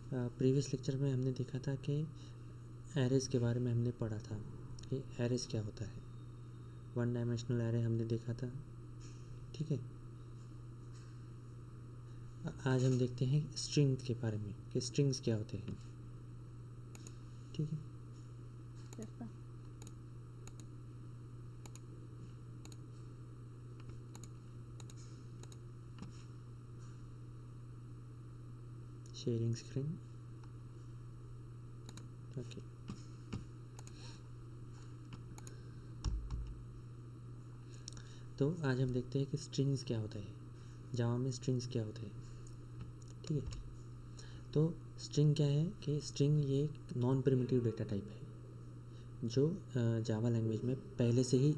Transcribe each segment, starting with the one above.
Previous lecture में हमने देखा था कि एरेज़ के बारे में हमने पढ़ा था कि एरेज़ क्या होता है। वन डायमेंशनल एरे हमने देखा था, ठीक है। आज हम देखते हैं स्ट्रिंग के बारे में कि स्ट्रिंग्स क्या होते हैं, ठीक है। जैसा शेयरिंग स्क्रीन, ओके। तो आज हम देखते हैं कि स्ट्रिंग्स क्या होता है, जावा में स्ट्रिंग्स क्या होते हैं, ठीक है। तो स्ट्रिंग क्या है कि स्ट्रिंग ये एक नॉन प्रिमिटिव डेटा टाइप है जो जावा लैंग्वेज में पहले से ही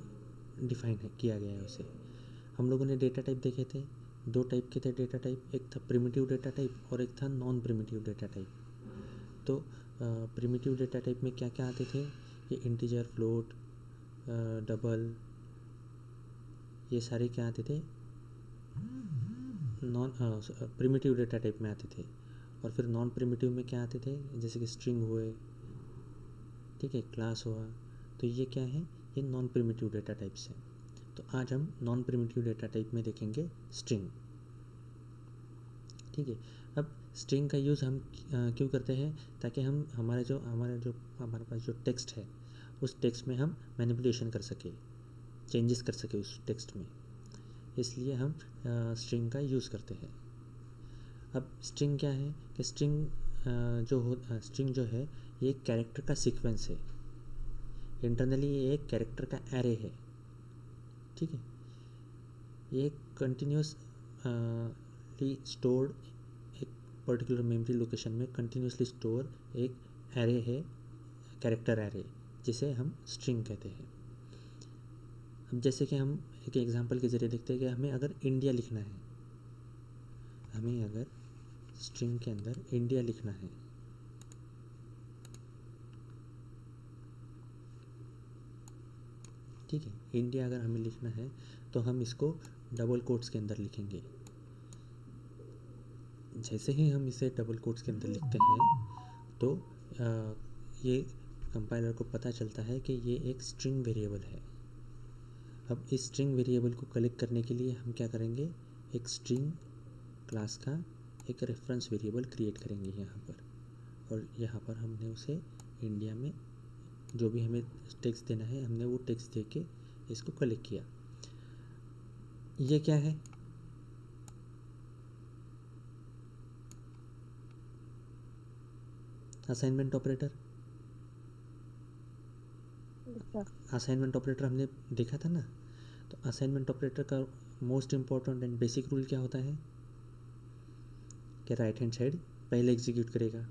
डिफाइन है किया गया है उसे। हम लोगों ने डेटा टाइप देखे थे, दो टाइप के थे डेटा टाइप, एक था प्रिमिटिव डेटा टाइप और एक था नॉन प्रिमिटिव डेटा टाइप। तो प्रिमिटिव डेटा टाइप में क्या क्या आते थे, ये इंटीजर, फ्लोट, डबल, ये सारे क्या आते थे, नॉन प्रिमिटिव डेटा टाइप में आते थे। और फिर नॉन प्रिमिटिव में क्या आते थे, जैसे कि स्ट्रिंग हुए, ठीक है, क्लास हुआ। तो ये क्या है, ये नॉन प्रिमिटिव डेटा टाइप्स हैं। तो आज हम नॉन प्रिमिटिव डेटा टाइप में देखेंगे स्ट्रिंग, ठीक है। अब स्ट्रिंग का यूज़ हम क्यों करते हैं, ताकि हम हमारे पास जो टेक्स्ट है उस टेक्स्ट में हम मैनिपुलेशन कर सके, चेंजेस कर सके उस टेक्स्ट में, इसलिए हम स्ट्रिंग का यूज़ करते हैं। अब स्ट्रिंग क्या है कि स्ट्रिंग जो है ये एक कैरेक्टर का सीक्वेंस है। इंटरनली ये एक कैरेक्टर का एरे है, ठीक है। ये एक कंटिन्यूसली स्टोर्ड, एक पर्टिकुलर मेमोरी लोकेशन में कंटिन्यूसली स्टोर एक एरे है, कैरेक्टर एरे, जिसे हम स्ट्रिंग कहते हैं। अब जैसे कि हम एक एग्जांपल के ज़रिए देखते हैं कि हमें अगर इंडिया लिखना है, हमें अगर स्ट्रिंग के अंदर इंडिया लिखना है, ठीक है, इंडिया अगर हमें लिखना है तो हम इसको डबल कोट्स के अंदर लिखेंगे। जैसे ही हम इसे डबल कोट्स के अंदर लिखते हैं तो ये कंपाइलर को पता चलता है कि ये एक स्ट्रिंग वेरिएबल है। अब इस स्ट्रिंग वेरिएबल को कलेक्ट करने के लिए हम क्या करेंगे, एक स्ट्रिंग क्लास का एक रेफरेंस वेरिएबल क्रिएट करेंगे यहाँ पर, और यहाँ पर हमने उसे इंडिया में जो भी हमें टेक्स्ट देना है हमने वो टेक्स्ट दे के इसको कलेक्ट किया। ये क्या है, असाइनमेंट ऑपरेटर। जैसा असाइनमेंट ऑपरेटर हमने देखा था ना। तो असाइनमेंट ऑपरेटर का most important and basic rule क्या होता है कि राइट हैंड साइड पहले एग्जीक्यूट करेगा।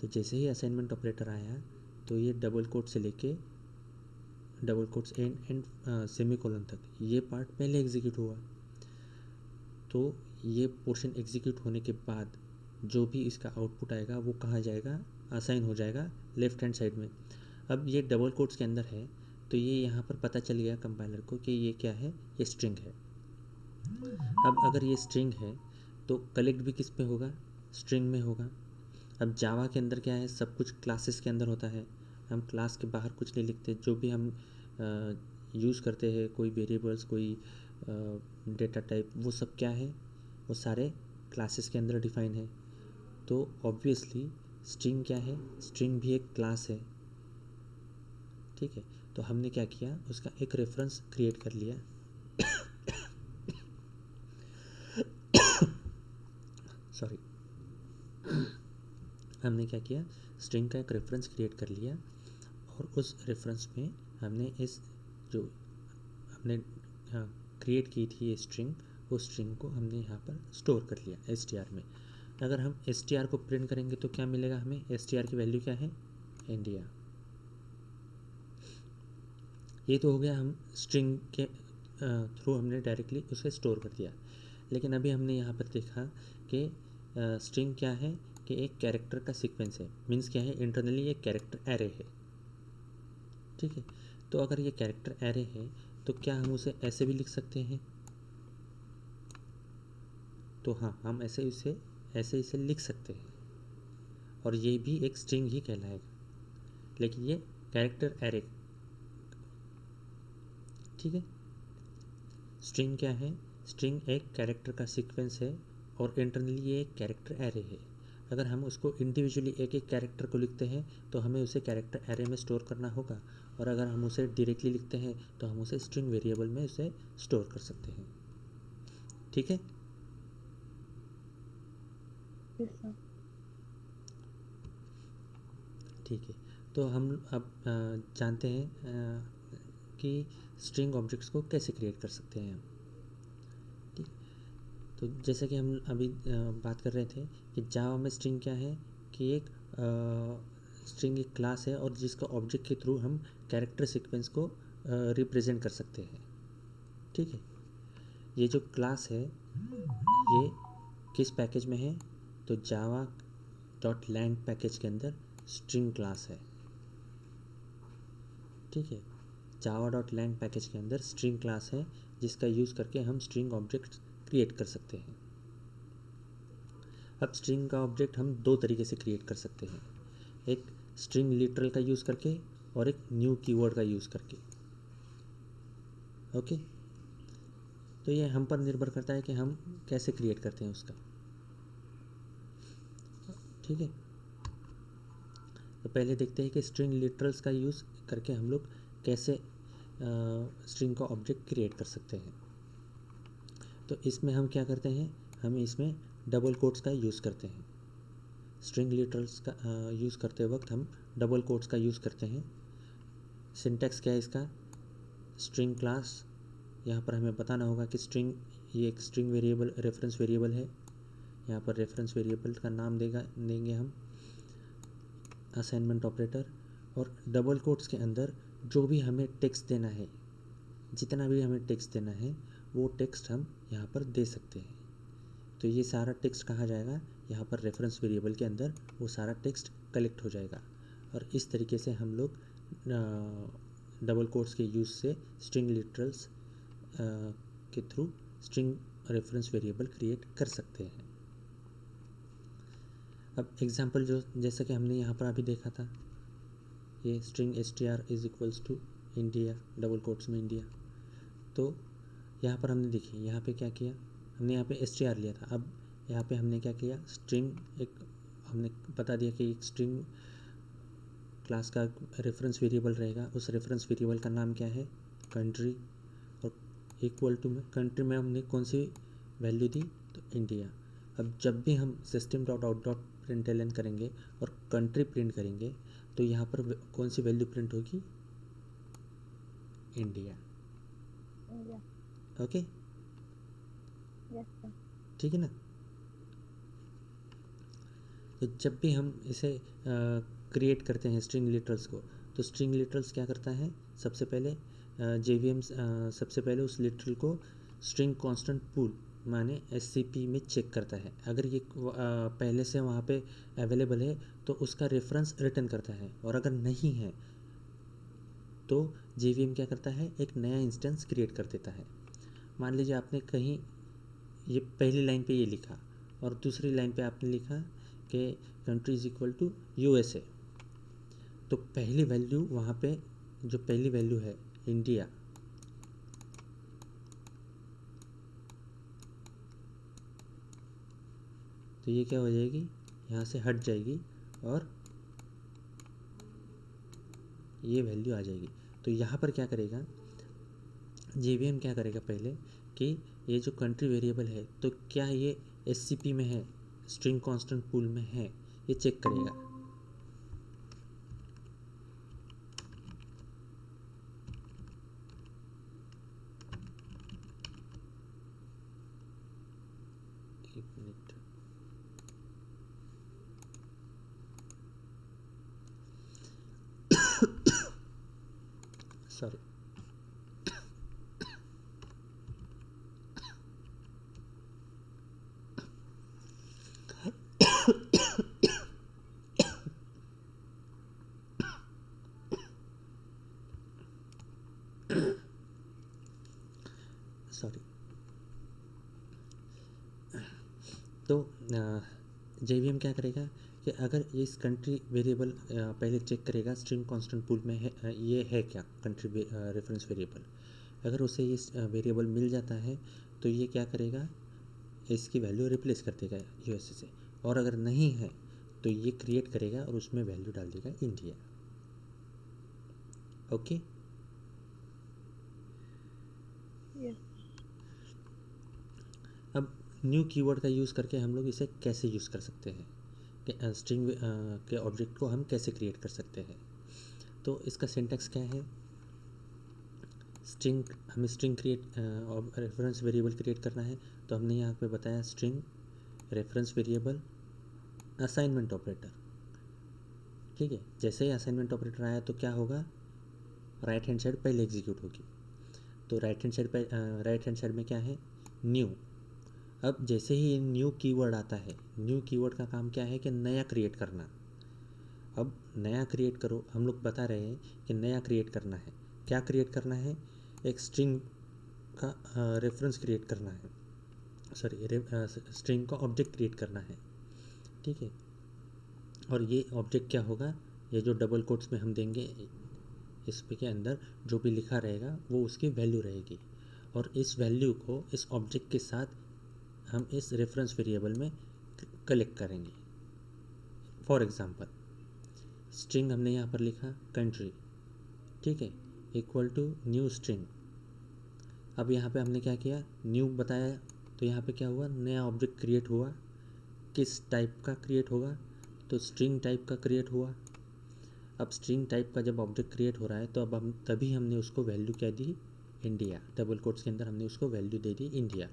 तो जैसे ही असाइनमेंट ऑपरेटर आया तो ये डबल कोट से लेके double quotes and semi colon तक ये पार्ट पहले एग्जीक्यूट हुआ। तो ये पोर्शन एग्जीक्यूट होने के बाद जो भी इसका आउटपुट आएगा वो कहाँ जाएगा, असाइन हो जाएगा लेफ्ट हैंड साइड में। अब ये डबल कोट्स के अंदर है तो ये यहाँ पर पता चल गया कंपाइलर को कि ये क्या है, ये स्ट्रिंग है। अब अगर ये स्ट्रिंग है तो कलेक्ट भी किस पे होगा, स्ट्रिंग में होगा। अब जावा के अंदर क्या है, सब कुछ क्लासेस के अंदर होता है, हम क्लास के बाहर कुछ नहीं लिखते। जो भी हम यूज़ करते हैं, कोई वेरिएबल्स, कोई डेटा टाइप, वो सब क्या है, वो सारे क्लासेस के अंदर डिफाइन है। तो ऑब्वियसली स्ट्रिंग क्या है, स्ट्रिंग भी एक क्लास है, ठीक है। तो हमने क्या किया, उसका एक रेफरेंस क्रिएट कर लिया सॉरी हमने क्या किया, स्ट्रिंग का एक रेफरेंस क्रिएट कर लिया और उस रेफरेंस में हमने इस जो हमने क्रिएट की थी ये स्ट्रिंग, उस स्ट्रिंग को हमने यहाँ पर स्टोर कर लिया str में। अगर हम str को प्रिंट करेंगे तो क्या मिलेगा हमें, str की वैल्यू क्या है, इंडिया। ये तो हो गया, हम स्ट्रिंग के थ्रू हमने डायरेक्टली उसे स्टोर कर दिया। लेकिन अभी हमने यहाँ पर देखा कि स्ट्रिंग क्या है कि एक कैरेक्टर का सीक्वेंस है, मीन्स क्या है, इंटरनली एक कैरेक्टर एरे है, ठीक है। तो अगर ये कैरेक्टर एरे है तो क्या हम उसे ऐसे भी लिख सकते हैं, तो हाँ, हम ऐसे इसे ऐसे इसे लिख सकते हैं और ये भी एक स्ट्रिंग ही कहलाएगा, लेकिन ये कैरेक्टर एरे, ठीक है। स्ट्रिंग क्या है? स्ट्रिंग एक कैरेक्टर का सीक्वेंस है और इंटरनली ये एक कैरेक्टर एरे है। अगर हम उसको इंडिविजुअली एक एक कैरेक्टर को लिखते हैं तो हमें उसे कैरेक्टर एरे में स्टोर करना होगा, और अगर हम उसे डायरेक्टली लिखते हैं तो हम उसे स्ट्रिंग वेरिएबल में उसे स्टोर कर सकते हैं, ठीक है। Yes, sir. ठीक है, तो हम अब जानते हैं कि स्ट्रिंग ऑब्जेक्ट्स को कैसे क्रिएट कर सकते हैं हम, ठीक। तो जैसे कि हम अभी बात कर रहे थे कि जावा में स्ट्रिंग क्या है, कि एक स्ट्रिंग एक क्लास है और जिसका ऑब्जेक्ट के थ्रू हम कैरेक्टर सीक्वेंस को रिप्रेजेंट कर सकते हैं, ठीक है। ये जो क्लास है ये किस पैकेज में है? तो जावा डॉट लैंड पैकेज के अंदर स्ट्रिंग क्लास है, ठीक है। जावा डॉट लैंड पैकेज के अंदर स्ट्रिंग क्लास है जिसका यूज़ करके हम स्ट्रिंग ऑब्जेक्ट क्रिएट कर सकते हैं। अब स्ट्रिंग का ऑब्जेक्ट हम दो तरीके से क्रिएट कर सकते हैं, एक स्ट्रिंग लिटरल का यूज़ करके और एक न्यू कीवर्ड का यूज़ करके, ओके। तो ये हम पर निर्भर करता है कि हम कैसे क्रिएट करते हैं उसका, ठीक है। तो पहले देखते हैं कि स्ट्रिंग लिटरल्स का यूज़ करके हम लोग कैसे स्ट्रिंग का ऑब्जेक्ट क्रिएट कर सकते हैं। तो इसमें हम क्या करते हैं, हम इसमें डबल कोट्स का यूज़ करते हैं। स्ट्रिंग लिटरल्स का यूज़ करते वक्त हम डबल कोट्स का यूज़ करते हैं। सिंटैक्स क्या है इसका? स्ट्रिंग क्लास, यहाँ पर हमें बताना होगा कि स्ट्रिंग, ये एक स्ट्रिंग वेरिएबल रेफरेंस वेरिएबल है, यहाँ पर रेफरेंस वेरिएबल का नाम देंगे हम असाइनमेंट ऑपरेटर, और डबल कोट्स के अंदर जो भी हमें टेक्स्ट देना है, जितना भी हमें टेक्स्ट देना है वो टेक्स्ट हम यहाँ पर दे सकते हैं। तो ये सारा टेक्स्ट कहाँ जाएगा? यहाँ पर रेफरेंस वेरिएबल के अंदर वो सारा टेक्स्ट कलेक्ट हो जाएगा, और इस तरीके से हम लोग डबल कोट्स के यूज़ से स्ट्रिंग लिटरल्स के through string reference variable create कर सकते हैं। अब एग्जांपल जो जैसा कि हमने यहाँ पर अभी देखा था, ये string str is equals to India, double quotes में इंडिया। तो यहाँ पर हमने देखिए यहाँ पे क्या किया, हमने यहाँ पे str लिया था। अब यहाँ पे हमने क्या किया, स्ट्रिंग एक हमने बता दिया कि एक स्ट्रिंग क्लास का रेफरेंस वेरिएबल रहेगा, उस रेफरेंस वेरिएबल का नाम क्या है? कंट्री, और इक्वल टू में कंट्री में हमने कौन सी वैल्यू दी? तो इंडिया। अब जब भी हम system dot out dot print करेंगे और कंट्री प्रिंट करेंगे तो यहाँ पर कौन सी वैल्यू प्रिंट होगी? India, Yeah. Okay, Yes, sir. ठीक है ना। तो जब भी हम इसे क्रिएट करते हैं स्ट्रिंग लिटरल्स को, तो स्ट्रिंग लिटरल्स क्या करता है? सबसे पहले JVM सबसे पहले उस लिटरल को स्ट्रिंग कांस्टेंट पूल माने SCP में चेक करता है। अगर ये पहले से वहाँ पे अवेलेबल है तो उसका रेफरेंस रिटर्न करता है, और अगर नहीं है तो JVM क्या करता है? एक नया इंस्टेंस क्रिएट कर देता है। मान लीजिए आपने कहीं ये पहली लाइन पे ये लिखा और दूसरी लाइन पे आपने लिखा कि country is equal to USA, तो पहली वैल्यू वहाँ पे जो पहली वैल्यू है इंडिया, तो ये क्या हो जाएगी? यहाँ से हट जाएगी और ये वैल्यू आ जाएगी। तो यहाँ पर क्या करेगा JVM, क्या करेगा पहले कि ये जो कंट्री वेरिएबल है तो क्या ये SCP में है, स्ट्रिंग कांस्टेंट पूल में है, ये चेक करेगा। एक मिनट, सॉरी, सॉरी। तो जेवीएम क्या करेगा कि अगर इस कंट्री वेरिएबल पहले चेक करेगा स्ट्रिंग कांस्टेंट पूल में है, ये है क्या कंट्री रेफरेंस वेरिएबल। अगर उसे ये वेरिएबल मिल जाता है तो ये क्या करेगा, इसकी वैल्यू रिप्लेस कर देगा यूएसए से। और अगर नहीं है तो ये क्रिएट करेगा और उसमें वैल्यू डाल देगा इंडिया। ओके। Yes. अब न्यू कीवर्ड का यूज़ करके हम लोग इसे कैसे यूज़ कर सकते हैं कि स्ट्रिंग के ऑब्जेक्ट को हम कैसे क्रिएट कर सकते हैं। तो इसका सिंटैक्स क्या है, स्ट्रिंग, हमें string create reference variable create करना है तो हमने यहाँ पे बताया string reference variable assignment operator. ठीक है, जैसे ही असाइनमेंट ऑपरेटर आया तो क्या होगा, राइट हैंड साइड पहले एग्जीक्यूट होगी। तो राइट हैंड साइड में क्या है, न्यू। अब जैसे ही न्यू कीवर्ड आता है, न्यू कीवर्ड का काम क्या है कि नया क्रिएट करना। अब नया क्रिएट करो, हम लोग बता रहे हैं कि नया क्रिएट करना है। क्या क्रिएट करना है, एक स्ट्रिंग का रेफरेंस क्रिएट करना है, सॉरी स्ट्रिंग का ऑब्जेक्ट क्रिएट करना है। ठीक है, और ये ऑब्जेक्ट क्या होगा, ये जो डबल कोट्स में हम देंगे इस पे के अंदर जो भी लिखा रहेगा वो उसकी वैल्यू रहेगी। और इस वैल्यू को इस ऑब्जेक्ट के साथ हम इस रेफरेंस वेरिएबल में कलेक्ट करेंगे। फॉर एग्ज़ाम्पल स्ट्रिंग हमने यहाँ पर लिखा कंट्री, ठीक है, इक्वल टू न्यू स्ट्रिंग। अब यहाँ पे हमने क्या किया, न्यू बताया तो यहाँ पे क्या हुआ, नया ऑब्जेक्ट क्रिएट हुआ। किस टाइप का क्रिएट होगा, तो स्ट्रिंग टाइप का क्रिएट हुआ। अब स्ट्रिंग टाइप का जब ऑब्जेक्ट क्रिएट हो रहा है तो अब हम तभी हमने उसको वैल्यू क्या दी, इंडिया। डबल कोट्स के अंदर हमने उसको वैल्यू दे दी इंडिया।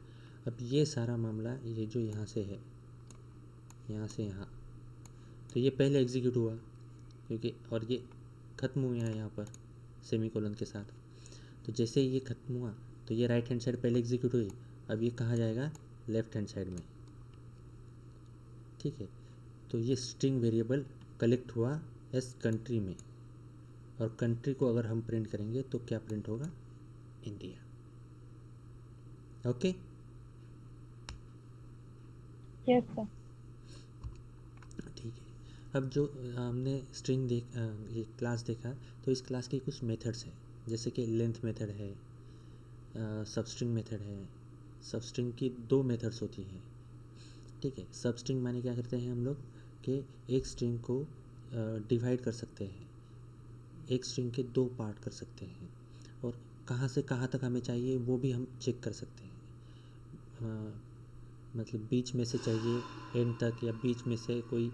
अब ये सारा मामला, ये जो यहाँ से है, यहाँ से यहाँ, तो ये पहले एग्जीक्यूट हुआ क्योंकि, और ये ख़त्म हुआ है यहाँ पर सेमीकोलन के साथ। तो जैसे ही ये ख़त्म हुआ तो ये राइट हैंड साइड पहले एग्जीक्यूट हुई, अब ये कहाँ जाएगा, लेफ्ट हैंड साइड में। ठीक है, तो ये स्ट्रिंग वेरिएबल कलेक्ट हुआ एस कंट्री में, और कंट्री को अगर हम प्रिंट करेंगे तो क्या प्रिंट होगा, इंडिया। ओके। Yes, sir. ठीक है, अब जो हमने स्ट्रिंग ये क्लास देखा, तो इस क्लास की कुछ मेथड्स हैं, जैसे कि लेंथ मेथड है, सबस्ट्रिंग मेथड है। सबस्ट्रिंग की दो मेथड्स होती हैं। ठीक है, सबस्ट्रिंग माने क्या करते हैं हम लोग कि एक स्ट्रिंग को डिवाइड कर सकते हैं, एक स्ट्रिंग के दो पार्ट कर सकते हैं, और कहाँ से कहाँ तक हमें चाहिए वो भी हम चेक कर सकते हैं। मतलब बीच में से चाहिए एंड तक, या बीच में से कोई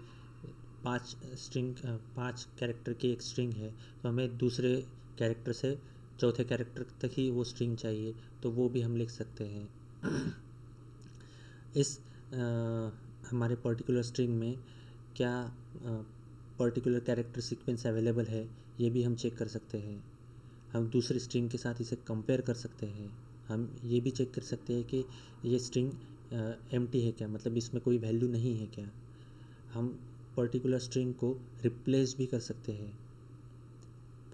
5 कैरेक्टर की एक स्ट्रिंग है तो हमें दूसरे कैरेक्टर से चौथे कैरेक्टर तक ही वो स्ट्रिंग चाहिए, तो वो भी हम लिख सकते हैं। इस हमारे पर्टिकुलर स्ट्रिंग में क्या पर्टिकुलर कैरेक्टर सीक्वेंस अवेलेबल है, ये भी हम चेक कर सकते हैं। हम दूसरी स्ट्रिंग के साथ इसे कंपेयर कर सकते हैं। हम ये भी चेक कर सकते हैं कि ये स्ट्रिंग एम्प्टी है क्या, मतलब इसमें कोई वैल्यू नहीं है क्या। हम पर्टिकुलर स्ट्रिंग को रिप्लेस भी कर सकते हैं,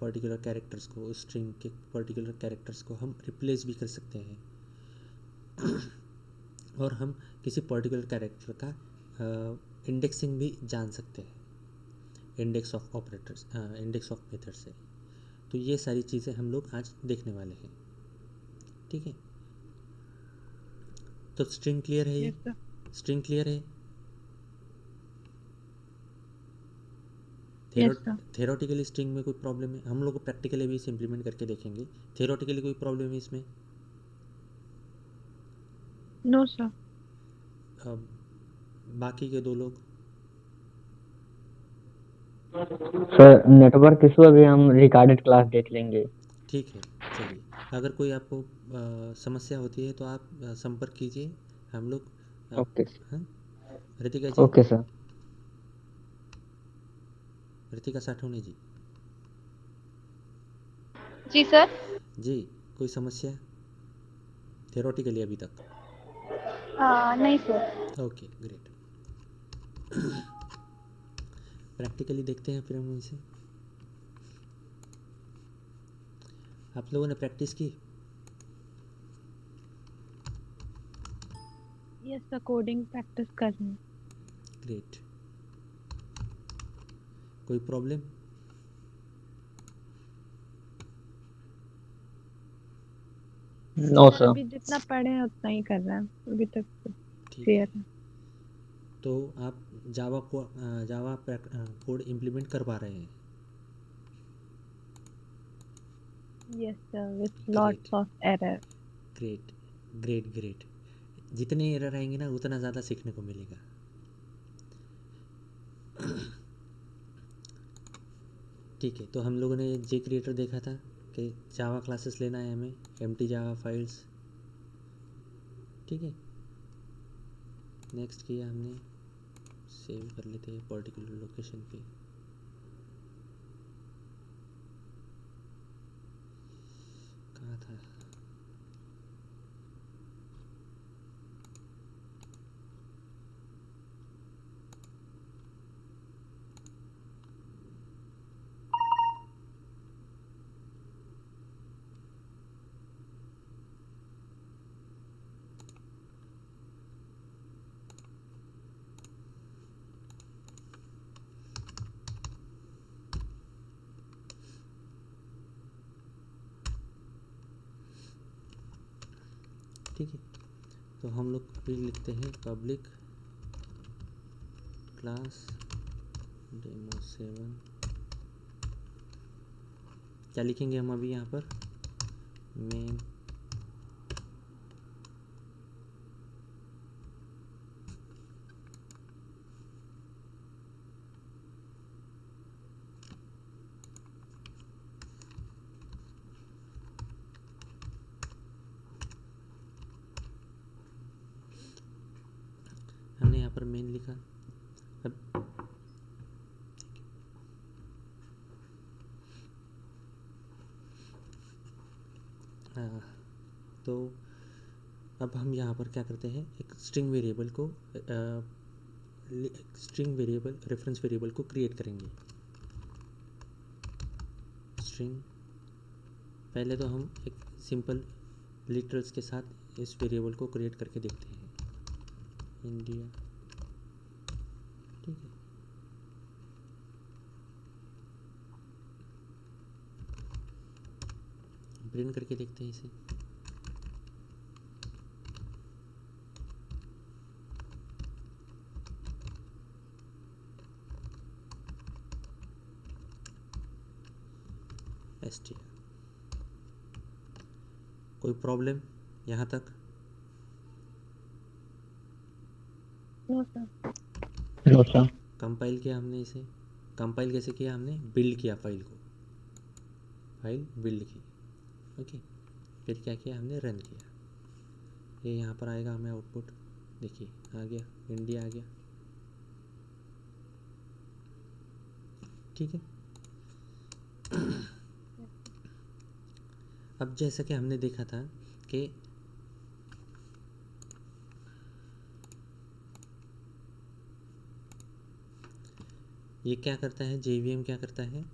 पर्टिकुलर कैरेक्टर्स को, उस स्ट्रिंग के पर्टिकुलर कैरेक्टर्स को हम रिप्लेस भी कर सकते हैं। और हम किसी पर्टिकुलर कैरेक्टर का इंडेक्सिंग भी जान सकते हैं, index of operators, index of method से। तो ये सारी चीज़ें हम लोग आज देखने वाले हैं। ठीक है, तो स्ट्रिंग क्लियर है, ये Yes, sir. स्ट्रिंग क्लियर है। Yes, sir. थेरोटिकली स्ट्रिंग में कोई प्रॉब्लम है, हम लोग प्रैक्टिकली भी इसे इम्प्लीमेंट करके देखेंगे। थेरोटिकली कोई प्रॉब्लम है इसमें। No, sir. अब बाकी के दो लोग, सर नेटवर्क इशू अभी हम रिकॉर्डेड क्लास देख लेंगे। ठीक है, चलिए। अगर कोई आपको समस्या होती है तो आप संपर्क कीजिए, हम लोग ओके हाँ, रितिका जी, ओके सर। रितिका साठौनी जी। जी सर। जी, कोई समस्या थेरोटिकली अभी तक? नहीं सर। Okay, great. प्रैक्टिकली देखते हैं फिर हम इसे। आप लोगों ने प्रैक्टिस की? यस सर, कोडिंग प्रैक्टिस कर रही हूँ। ग्रेट। कोई प्रॉब्लम? No sir sir. अभी जितना पढ़े हैं उतना ही कर रहे हैं, अभी तक तो ठीक क्लियर है, है। तो आप जावा कोड इम्प्लीमेंट कर पा रहे हैं? Yes sir, with great lots of error. Great great great. जितने एरर आएंगे ना उतना ज़्यादा सीखने को मिलेगा। ठीक है, तो हम लोगों ने जे क्रिएटर देखा था कि जावा क्लासेस लेना है हमें, एम्प्टी जावा फाइल्स। ठीक है, नेक्स्ट किया हमने, सेव कर लेते हैं पर्टिकुलर लोकेशन पे। कहाँ था? ठीक है, तो हम लोग अभी लिखते हैं पब्लिक क्लास डेमो 7। क्या लिखेंगे हम अभी यहाँ पर? मेन हमने यहाँ पर मेन लिखा। अब तो अब हम यहाँ पर क्या करते हैं, एक स्ट्रिंग वेरिएबल को स्ट्रिंग वेरिएबल रेफरेंस वेरिएबल को क्रिएट करेंगे। स्ट्रिंग, पहले तो हम एक सिंपल लिटरल्स के साथ इस वेरिएबल को क्रिएट करके देखते हैं। इंडिया, ठीक है, प्रिंट करके देखते हैं इसे। str, कोई प्रॉब्लम यहाँ तक? No sir. No sir. Compile किया हमने इसे। कंपाइल कैसे किया हमने? बिल्ड किया फाइल को, फाइल बिल्ड की। ओके, फिर क्या किया हमने? रन किया। ये यहाँ पर आएगा हमें आउटपुट, देखिए आ गया, इंडिया आ गया। ठीक है, अब जैसा कि हमने देखा था कि ये क्या करता है, JVM क्या करता है,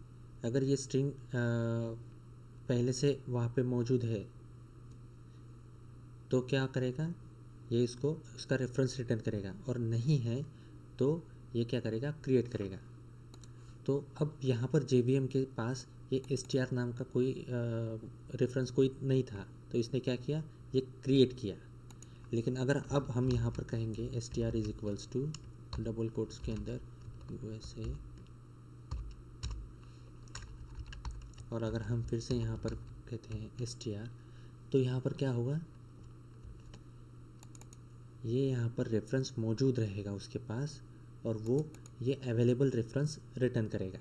अगर ये स्ट्रिंग पहले से वहाँ पे मौजूद है तो क्या करेगा, ये इसको इसका रेफरेंस रिटर्न करेगा, और नहीं है तो ये क्या करेगा, क्रिएट करेगा। तो अब यहाँ पर JVM के पास ये str नाम का कोई रेफरेंस कोई नहीं था, तो इसने क्या किया, ये क्रिएट किया। लेकिन अगर अब हम यहाँ पर कहेंगे str is equals to double quotes के अंदर USA, और अगर हम फिर से यहाँ पर कहते हैं str, तो यहाँ पर क्या होगा, ये यहाँ पर रेफरेंस मौजूद रहेगा उसके पास, और वो ये अवेलेबल रेफरेंस रिटर्न करेगा,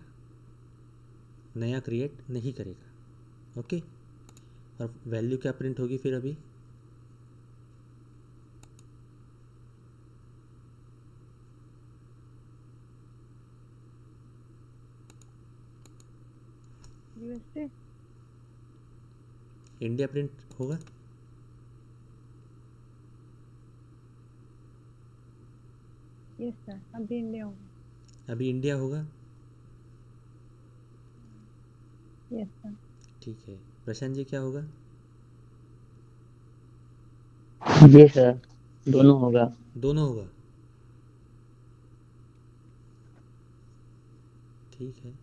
नया क्रिएट नहीं करेगा। ओके, और वैल्यू क्या प्रिंट होगी फिर अभी? यूएसए। इंडिया प्रिंट होगा। यस सर, अभी इंडिया होगा। अभी इंडिया होगा। Yes sir. ठीक है, प्रशांत जी क्या होगा? जी सर, दोनों होगा। दोनों होगा। ठीक है।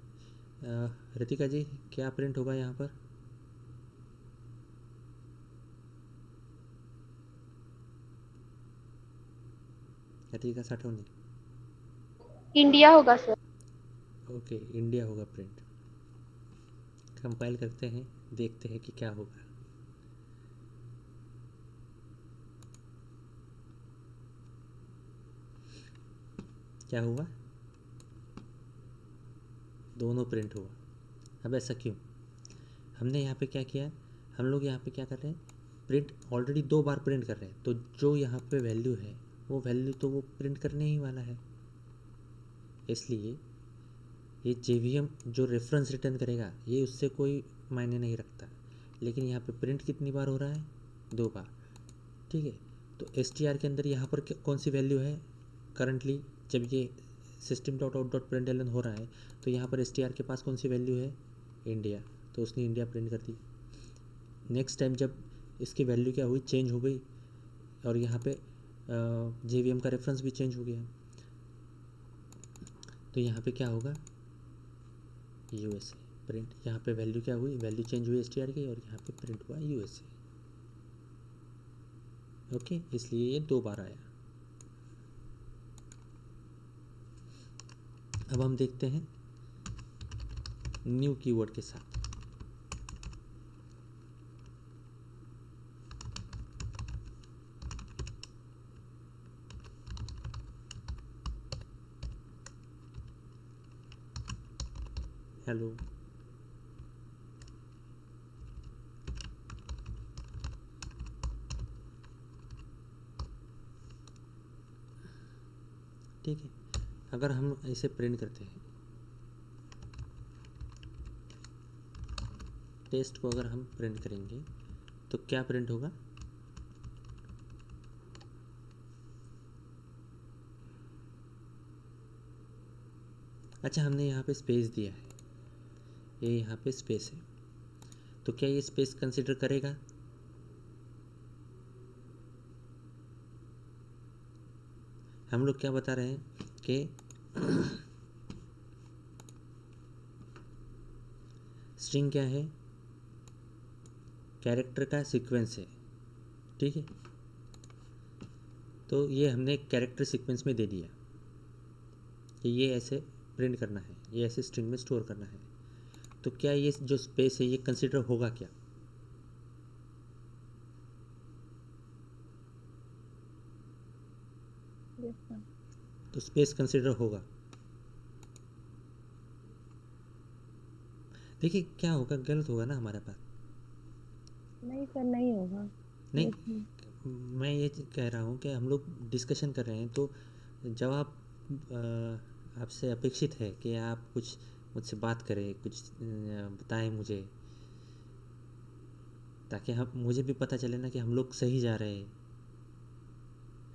रितिका जी क्या प्रिंट होगा यहाँ पर? रितिका साठौनी। इंडिया होगा सर। ओके, इंडिया होगा प्रिंट। कंपाइल करते हैं, देखते हैं कि क्या होगा। क्या हुआ? दोनों प्रिंट हुआ। अब ऐसा क्यों? हमने यहाँ पे क्या किया है, हम लोग यहाँ पे क्या कर रहे हैं, प्रिंट ऑलरेडी 2 बार प्रिंट कर रहे हैं, तो जो यहाँ पे वैल्यू है वो वैल्यू तो वो प्रिंट करने ही वाला है। इसलिए ये JVM जो रेफरेंस रिटर्न करेगा ये उससे कोई मायने नहीं रखता। लेकिन यहाँ पे प्रिंट कितनी बार हो रहा है? 2 बार। ठीक है, तो str के अंदर यहाँ पर कौन सी वैल्यू है करंटली? जब ये system.out.println हो रहा है तो यहाँ पर str के पास कौन सी वैल्यू है? इंडिया। तो उसने इंडिया प्रिंट कर दी। नेक्स्ट टाइम जब इसकी वैल्यू क्या हुई, चेंज हो गई, और यहाँ पे JVM का रेफरेंस भी चेंज हो गया, तो यहाँ पे क्या होगा? USA print. यहाँ पे वैल्यू क्या हुई? वैल्यू चेंज हुई str की, और यहाँ पे प्रिंट हुआ USA। ओके, इसलिए ये 2 बार आया। अब हम देखते हैं न्यू कीवर्ड के साथ। हेलो, ठीक है। अगर हम इसे प्रिंट करते हैं, टेस्ट को अगर हम प्रिंट करेंगे तो क्या प्रिंट होगा? अच्छा, हमने यहाँ पे स्पेस दिया है, ये यहाँ पे स्पेस है, तो क्या ये स्पेस कंसिडर करेगा? हम लोग क्या बता रहे हैं कि स्ट्रिंग क्या है? कैरेक्टर का सीक्वेंस है। ठीक है, तो ये हमने कैरेक्टर सीक्वेंस में दे दिया कि ये ऐसे प्रिंट करना है, ये ऐसे स्ट्रिंग में स्टोर करना है। तो क्या ये जो स्पेस है ये कंसिडर होगा क्या? Yes sir. तो स्पेस कंसिडर होगा। देखिए क्या होगा, गलत होगा ना हमारा बात। नहीं सर, नहीं होगा। नहीं, यस, मैं ये कह रहा हूँ कि हम लोग डिस्कशन कर रहे हैं, तो जवाब आपसे अपेक्षित है कि आप कुछ मुझसे बात करें, कुछ बताएं मुझे, ताकि हम मुझे भी पता चले ना कि हम लोग सही जा रहे हैं।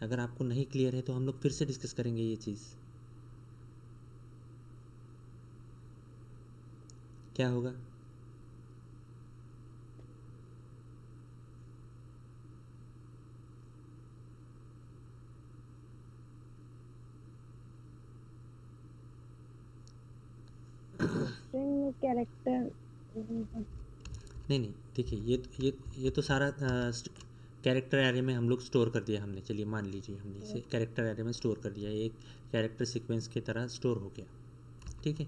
अगर आपको नहीं क्लियर है तो हम लोग फिर से डिस्कस करेंगे ये चीज़। क्या होगा? स्ट्रिंग में कैरेक्टर। नहीं नहीं, देखिए ये तो सारा कैरेक्टर एरे में हम लोग स्टोर कर दिया हमने। चलिए मान लीजिए हमने इसे कैरेक्टर एरे में स्टोर कर दिया, एक कैरेक्टर सीक्वेंस की तरह स्टोर हो गया। ठीक है,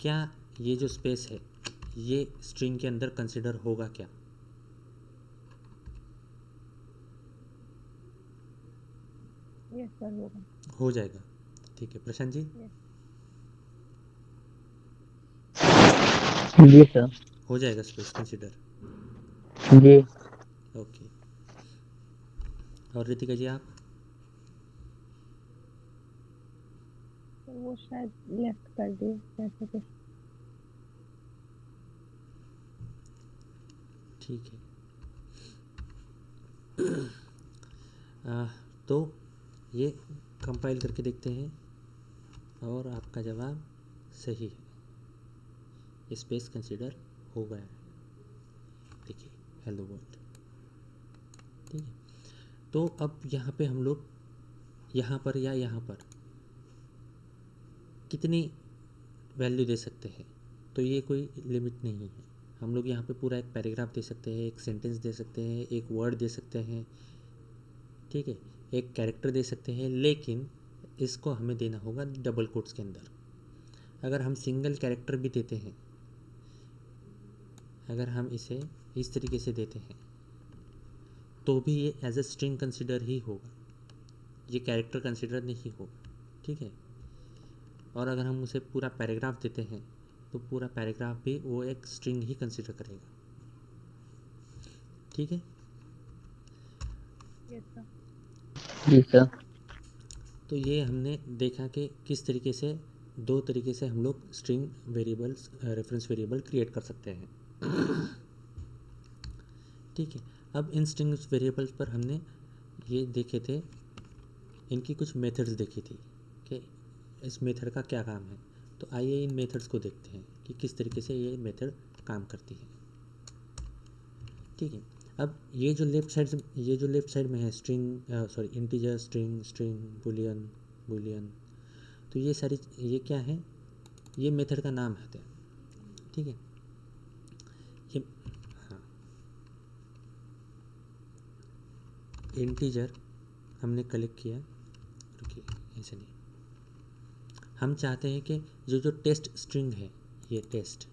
क्या ये जो स्पेस है ये स्ट्रिंग के अंदर कंसिडर होगा क्या? यस सर, होगा। हो जाएगा। ठीक है प्रशांत जी, यस। जी सर। हो जाएगा स्पेस कंसिडर। जी। ओके, और रितिका जी आप? सर वो शायद लेफ्ट कर दी जैसे कुछ। ठीक है। तो ये कंपाइल करके देखते हैं, और आपका जवाब सही है, स्पेस कंसिडर हो गया है। देखिए हेलो वर्ल्ड। ठीक है, तो अब यहाँ पे हम लोग यहाँ पर या यहाँ पर कितनी वैल्यू दे सकते हैं, तो ये कोई लिमिट नहीं है। हम लोग यहाँ पे पूरा एक पैराग्राफ दे सकते हैं, एक सेंटेंस दे सकते हैं, एक वर्ड दे सकते हैं, ठीक है, एक कैरेक्टर दे सकते हैं, लेकिन इसको हमें देना होगा डबल कोट्स के अंदर। अगर हम सिंगल कैरेक्टर भी देते हैं, अगर हम इसे इस तरीके से देते हैं, तो भी ये एज ए स्ट्रिंग कंसिडर ही होगा, ये कैरेक्टर कंसिडर नहीं होगा, ठीक है। और अगर हम उसे पूरा पैराग्राफ देते हैं, तो पूरा पैराग्राफ भी वो एक स्ट्रिंग ही कंसिडर करेगा, ठीक है। Yes sir. जी सर। तो ये हमने देखा कि किस तरीके से, दो तरीके से हम लोग string variables, reference variable create कर सकते हैं, ठीक है। अब इन स्ट्रिंग वेरिएबल्स पर हमने ये देखे थे, इनकी कुछ मेथड्स देखी थी कि इस मेथड का क्या काम है। तो आइए इन मेथड्स को देखते हैं कि किस तरीके से ये मेथड काम करती है, ठीक है। अब ये जो लेफ्ट साइड में है स्ट्रिंग, इंटीजर, स्ट्रिंग, बुलियन, तो ये सारी, ये क्या है, ये मेथड का नाम है, ठीक है। ये हाँ, इंटीजर हमने कलेक्ट किया, रुकिए ऐसे नहीं, हम चाहते हैं कि जो टेस्ट स्ट्रिंग है, ये टेस्ट,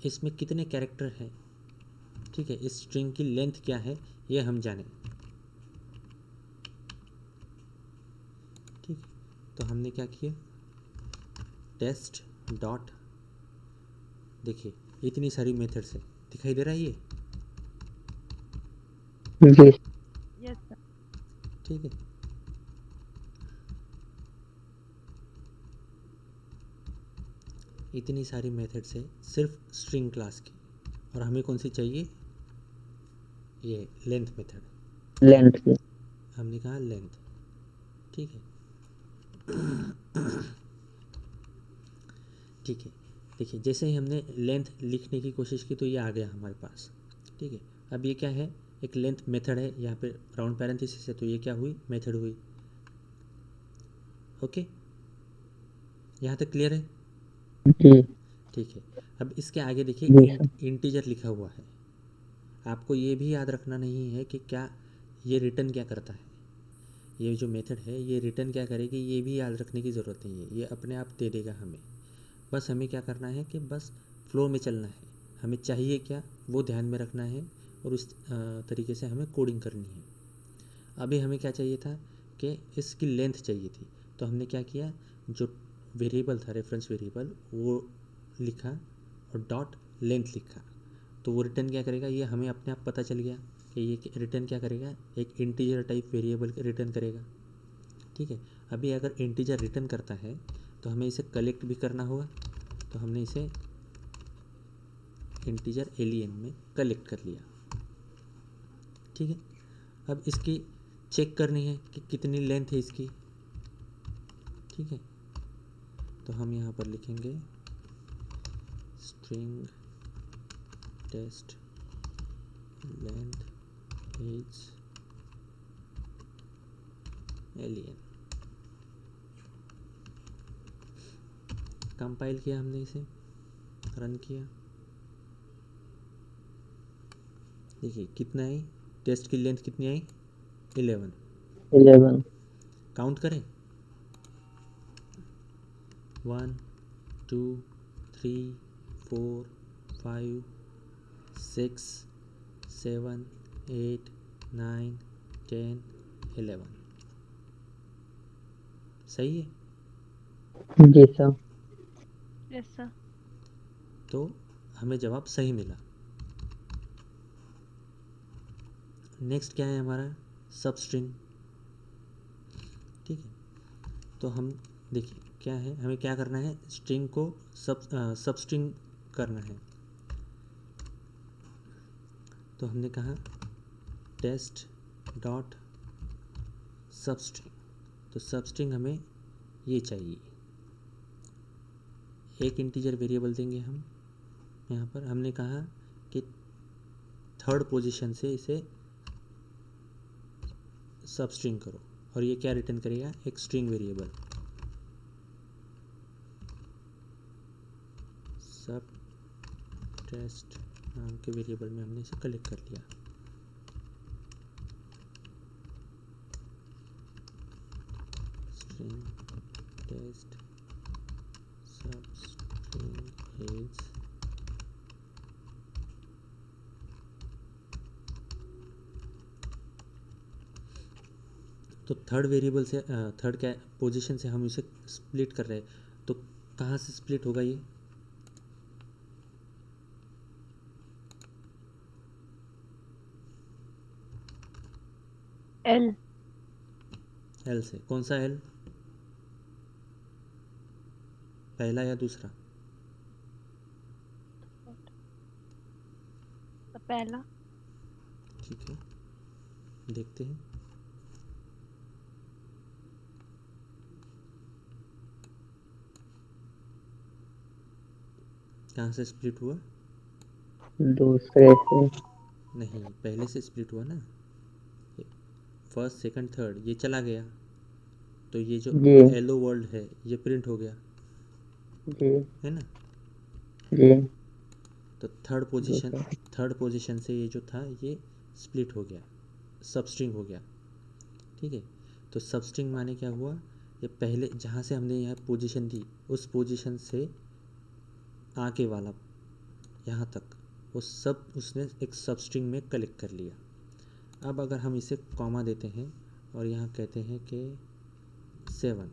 इसमें कितने कैरेक्टर हैं, ठीक है, इस स्ट्रिंग की लेंथ क्या है ये हम जानें, ठीक। तो हमने क्या किया, टेस्ट डॉट, देखिए इतनी सारी मेथड्स है, दिखाई दे रहा है ये, जी यस सर। ठीक है। इतनी सारी मेथड्स है सिर्फ स्ट्रिंग क्लास की, और हमें कौन सी चाहिए, ये लेंथ मेथड, लेंथ की। हमने कहा लेंथ, ठीक है, ठीक है। देखिए जैसे ही हमने लेंथ लिखने की कोशिश की तो ये आ गया हमारे पास, ठीक है। अब ये क्या है, एक लेंथ मेथड है, यहाँ पे राउंड पैरेंथेसिस है, तो ये क्या हुई, मेथड हुई, ओके, यहाँ तक क्लियर है, जी ठीक है। अब इसके आगे जी देखिए सर। इंटीजर लिखा हुआ है, आपको ये भी याद रखना नहीं है कि क्या ये रिटर्न क्या करता है, ये जो मेथड है ये रिटर्न क्या करेगी, ये भी याद रखने की ज़रूरत नहीं है, ये अपने आप दे देगा हमें। बस हमें क्या करना है कि बस फ्लो में चलना है, हमें चाहिए क्या वो ध्यान में रखना है, और उस तरीके से हमें कोडिंग करनी है। अभी हमें क्या चाहिए था कि इसकी लेंथ चाहिए थी, तो हमने क्या किया, जो वेरिएबल था रेफरेंस वेरिएबल वो लिखा और डॉट लेंथ लिखा, तो वो रिटर्न क्या करेगा, ये हमें अपने आप पता चल गया कि ये रिटर्न क्या करेगा, एक इंटीजर टाइप वेरिएबल रिटर्न करेगा, ठीक है। अभी अगर इंटीजर रिटर्न करता है तो हमें इसे कलेक्ट भी करना होगा, तो हमने इसे इंटीजर एलियन में कलेक्ट कर लिया, ठीक है। अब इसकी चेक करनी है कि कितनी लेंथ है इसकी, ठीक है। तो हम यहाँ पर लिखेंगे string test length is alien, compile किया हमने इसे, रन किया, देखिए कितना आई, टेस्ट की लेंथ कितनी आई, 11, 11। काउंट करें, 1 2 3 4 5 6 7 8 9 10 11, सही है। जी सर। Yes sir. तो हमें जवाब सही मिला। नेक्स्ट क्या है हमारा, सब स्ट्रिंग, ठीक है। तो हम देखिए क्या है, हमें क्या करना है, स्ट्रिंग को सब स्ट्रिंग करना है, तो हमने कहा टेस्ट डॉट सब स्ट्रिंग, तो सब स्ट्रिंग हमें ये चाहिए, एक इंटीजर वेरिएबल देंगे हम, यहाँ पर हमने कहा कि थर्ड पोजीशन से इसे सब स्ट्रिंग करो, और ये क्या रिटर्न करेगा, एक स्ट्रिंग वेरिएबल, सब टेस्ट नाम के वेरिएबल में हमने इसे कलेक्ट कर लिया। String test substring is तो थर्ड वेरिएबल से थर्ड क्या पोजीशन से हम इसे स्प्लिट कर रहे हैं, तो कहाँ से स्प्लिट होगा ये? एल एल से। कौन सा एल, पहला या दूसरा? पहला। ठीक है, देखते हैं। कहाँ से स्प्लिट हुआ? दूसरे से। नहीं, पहले से स्प्लिट हुआ ना, फर्स्ट सेकंड थर्ड, ये चला गया तो ये जो जी हेलो वर्ल्ड है ये प्रिंट हो गया, जी है ना। जी तो जी सर। थर्ड पोजीशन से ये जो था ये स्प्लिट हो गया, सबस्ट्रिंग हो गया। ठीक है, तो सबस्ट्रिंग माने क्या हुआ, ये पहले जहाँ से हमने यहाँ पोजीशन दी उस पोजीशन से आगे वाला यहाँ तक वो सब उसने एक सबस्ट्रिंग में कलेक्ट कर लिया। अब अगर हम इसे कॉमा देते हैं और यहाँ कहते हैं कि 7,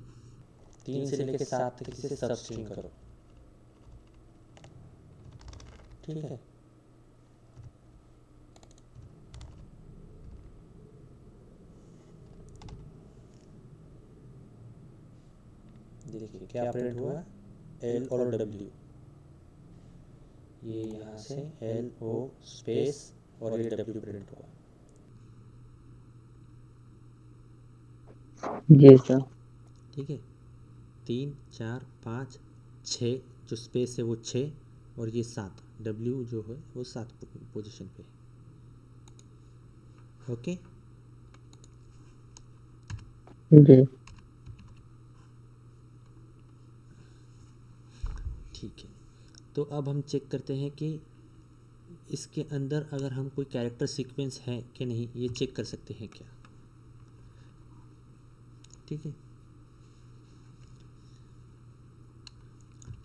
3 से लेकर 7 तक इसे सबस्ट्रिंग करो। ठीक है, देखिए क्या प्रिंट हुआ, एल और डब्ल्यू, ये यहाँ से एल ओ स्पेस और ये डब्ल्यू प्रिंट हुआ। जी सर। ठीक है, 3 4 5 6 जो स्पेस है वो 6 और ये 7, डब्ल्यू जो है वो 7 पोजीशन पे है। ओके, जी ठीक है। तो अब हम चेक करते हैं कि इसके अंदर अगर हम कोई कैरेक्टर सीक्वेंस है कि नहीं, ये चेक कर सकते हैं क्या। ठीक है,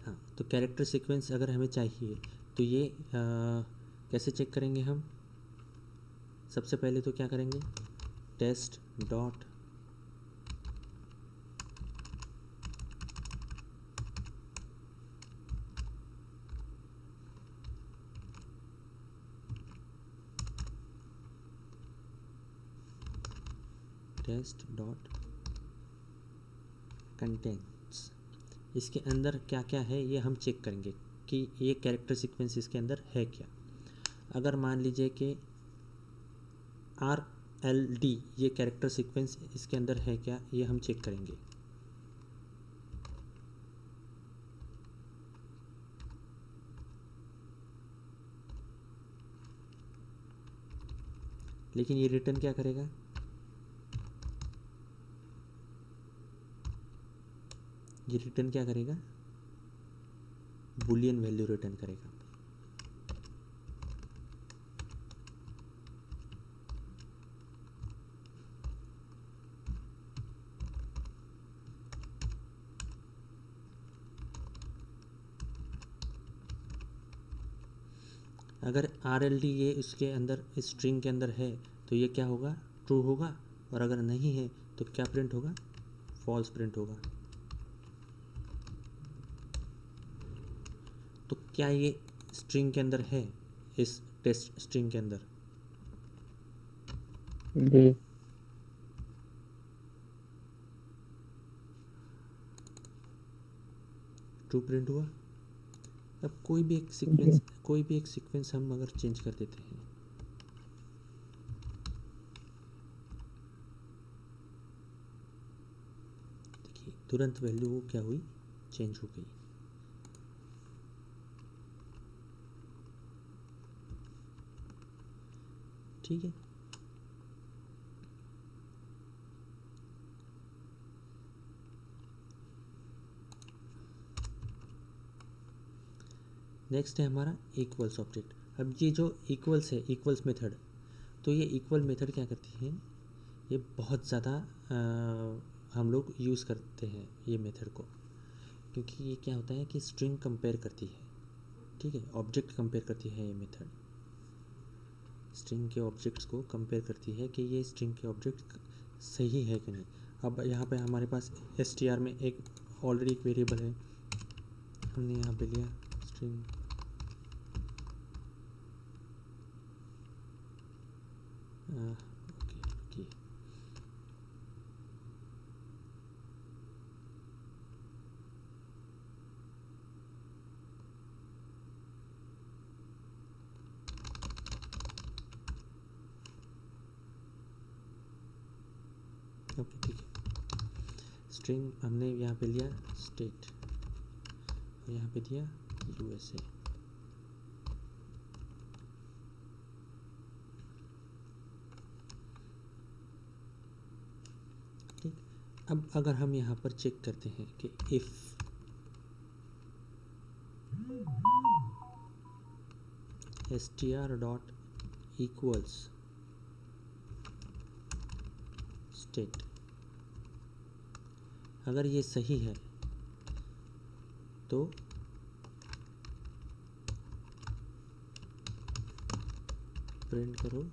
हाँ, तो कैरेक्टर सीक्वेंस अगर हमें चाहिए तो ये कैसे चेक करेंगे हम? सबसे पहले तो क्या करेंगे, test dot test dot contents, इसके अंदर क्या क्या है ये हम चेक करेंगे कि ये कैरेक्टर सीक्वेंस इसके अंदर है क्या। अगर मान लीजिए कि RLD ये कैरेक्टर सीक्वेंस इसके अंदर है क्या, ये हम चेक करेंगे। लेकिन ये रिटर्न क्या करेगा, ये रिटर्न क्या करेगा, बूलियन वैल्यू रिटर्न करेगा। अगर RLD ये उसके अंदर स्ट्रिंग के अंदर है तो ये क्या होगा, ट्रू होगा, और अगर नहीं है तो क्या प्रिंट होगा, फॉल्स प्रिंट होगा। तो क्या ये स्ट्रिंग के अंदर है, इस टेस्ट स्ट्रिंग के अंदर? जी ट्रू प्रिंट हुआ। अब जी कोई भी एक सीक्वेंस हम अगर चेंज कर देते हैं, देखिए तुरंत वैल्यू वो क्या हुई, चेंज हो गई। ठीक है, नेक्स्ट है हमारा इक्वल्स ऑब्जेक्ट। अब ये जो इक्वल्स है, इक्वल्स मेथड, तो ये इक्वल मेथड क्या करती है, ये बहुत ज़्यादा हम लोग यूज़ करते हैं ये मेथड को, क्योंकि ये क्या होता है कि स्ट्रिंग कंपेयर करती है, ठीक है, ऑब्जेक्ट कंपेयर करती है ये मेथड, स्ट्रिंग के ऑब्जेक्ट्स को कंपेयर करती है कि ये स्ट्रिंग के ऑब्जेक्ट सही है कि नहीं। अब यहाँ पे हमारे पास str में एक ऑलरेडी एक वेरिएबल है, हमने यहाँ पे लिया स्ट्रिंग ओके। ओके ठीक है, स्ट्रिंग हमने यहाँ पे लिया स्टेट, यहाँ पे दिया USA। ठीक, अब अगर हम यहाँ पर चेक करते हैं कि if str dot equals state, अगर ये सही है तो प्रिंट करो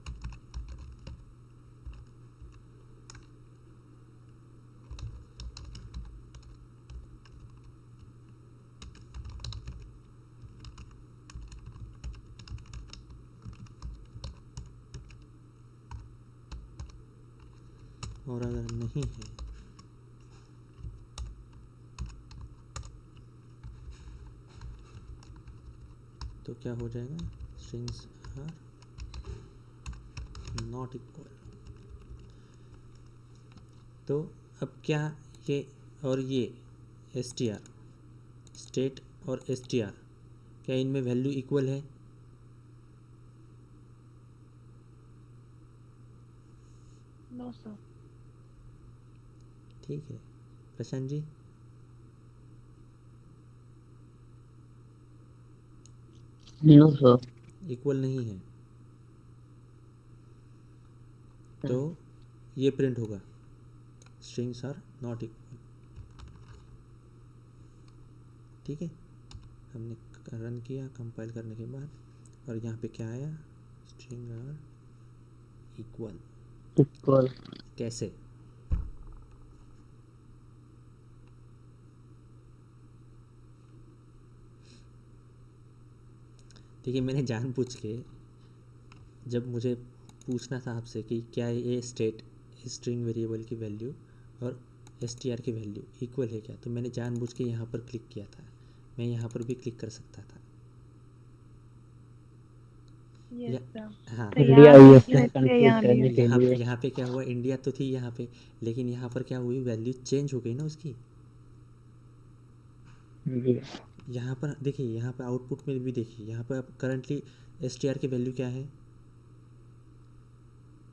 और अगर नहीं है तो क्या हो जाएगा, स्ट्रिंग्स आर नॉट इक्वल। तो अब क्या ये और ये str स्टेट और str, क्या इनमें वैल्यू इक्वल है? No sir. ठीक है Prashant ji, no sir. Equal नहीं है, तो ये प्रिंट होगा स्ट्रिंग्स आर नॉट इक्वल। ठीक है, हमने रन किया कंपाइल करने के बाद, और यहाँ पे क्या आया, स्ट्रिंग आर इक्वल। इक्वल। कैसे? देखिए मैंने जानबूझ के, जब मुझे पूछना था आपसे कि क्या ये स्टेट स्ट्रिंग वेरिएबल की वैल्यू और str की वैल्यू इक्वल है क्या, तो मैंने जानबूझ के यहाँ पर क्लिक किया था। मैं यहाँ पर भी क्लिक कर सकता था यस या, सर। हाँ, तो इंडिया यहाँ भी यूएसए USA कंफ्यूज यहाँ भी करने के USA। लिए। यहाँ पे क्या हुआ, इंडिया तो थी यहाँ पे, लेकिन यहाँ पर क्या हुई, वैल्यू चेंज हो गई ना उसकी। जी। यहाँ पर देखिए, यहाँ पर आउटपुट में भी देखिए, यहाँ पर करंटली str की वैल्यू क्या है,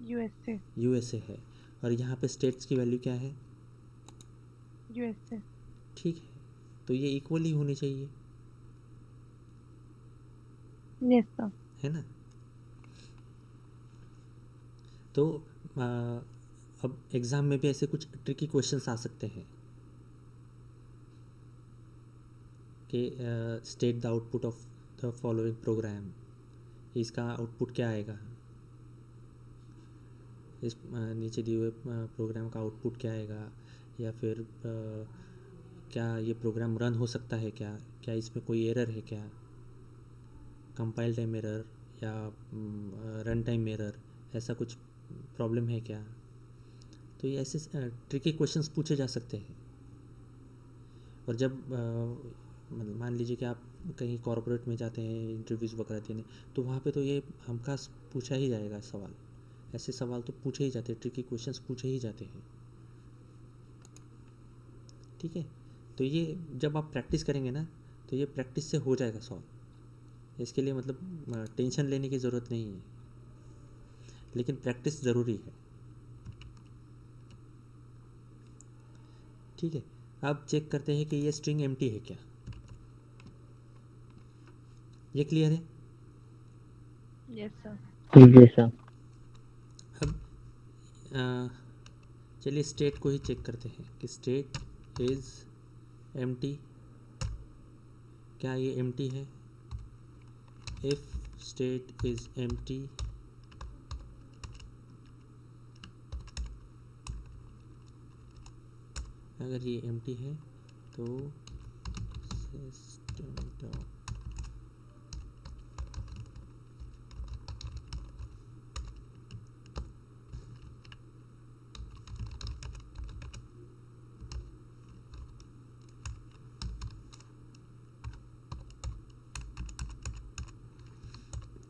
USA। USA है, और यहाँ पे स्टेट्स की वैल्यू क्या है, USA। ठीक है, तो ये इक्वल ही होनी चाहिए, यस सर। है ना। तो आ, अब एग्ज़ाम में भी ऐसे कुछ ट्रिकी क्वेश्चंस आ सकते हैं कि state the output of the following programme, इसका आउटपुट क्या आएगा, इस नीचे दिए हुए प्रोग्राम का आउटपुट क्या आएगा, या फिर क्या ये प्रोग्राम रन हो सकता है क्या, क्या इसमें कोई एरर है क्या, कंपाइल टाइम एरर या रन टाइम एरर, ऐसा कुछ प्रॉब्लम है क्या। तो ये ऐसे ट्रिकी क्वेश्चंस पूछे जा सकते हैं। और जब मतलब मान लीजिए कि आप कहीं कॉरपोरेट में जाते हैं इंटरव्यूज़ वगैरह देने, तो वहाँ पे तो ये हमका पूछा ही जाएगा सवाल, ऐसे सवाल तो पूछे ही जाते हैं, ट्रिकी क्वेश्चंस पूछे ही जाते हैं। ठीक है, तो ये जब आप प्रैक्टिस करेंगे ना, तो ये प्रैक्टिस से हो जाएगा सॉल्व, इसके लिए मतलब टेंशन लेने की ज़रूरत नहीं है, लेकिन प्रैक्टिस ज़रूरी है। ठीक है, अब चेक करते हैं कि ये स्ट्रिंग एम्प्टी है क्या। ये क्लियर है? Yes sir. जी सर। अब चलिए स्टेट को ही चेक करते हैं कि स्टेट इज़ एम्प्टी, क्या ये एम्प्टी है? इफ स्टेट इज़ एम्प्टी, अगर ये एम्प्टी है तो सिस्टम डॉट